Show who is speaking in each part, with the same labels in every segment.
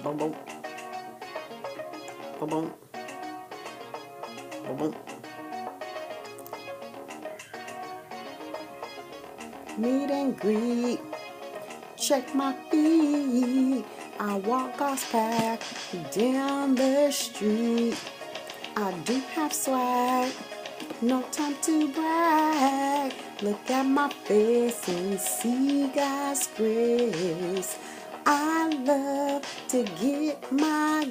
Speaker 1: Boom, boom. Boom, boom. Boom, boom. Meet and greet. Check my feet. I walk God's path down the street. I do have swag, no time to brag. Look at my face and see God's grace. I love to get my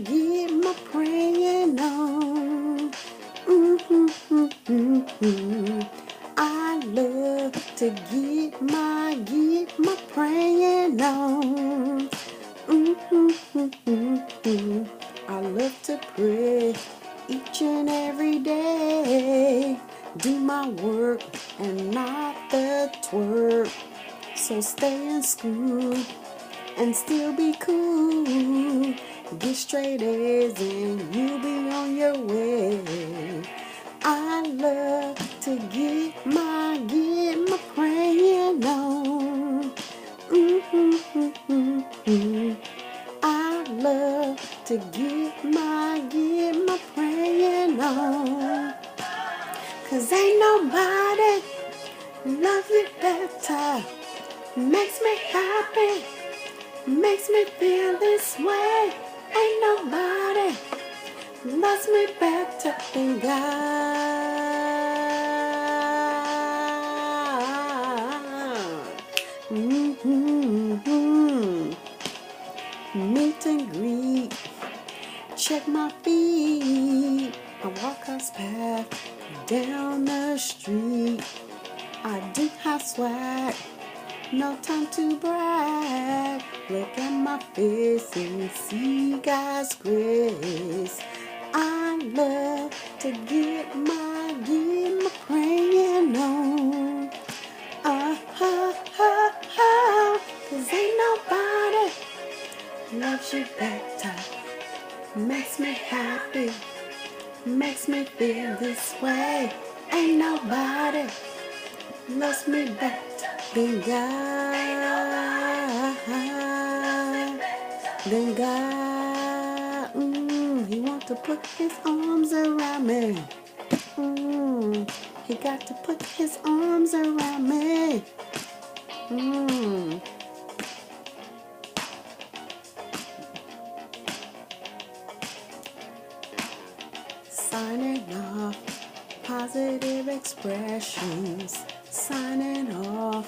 Speaker 1: praying on. I love to get my praying on. I love to pray each and every day. Do my work and not the twerk. So stay in school and still be cool. Get straight A's and you'll be on your way. I love to get my praying on. I love to get my praying on. 'Cause ain't nobody love you better. Makes me happy, makes me feel this way. Ain't nobody loves me better than God. Meet and greet, check my feet. I walk God's path down the street. I do have swag, no time to brag. Look at my face and see God's grace. I love to get my praying on. 'Cause ain't nobody loves you better. Makes me happy, makes me feel this way. Ain't nobody loves me better than God. Than God. He wants to put his arms around me. He got to put his arms around me. Signing off, positive expressions. Signing off,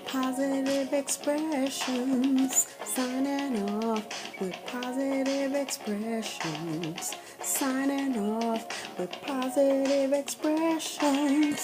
Speaker 1: positive expressions. Signing off with positive expressions. Signing off with positive expressions.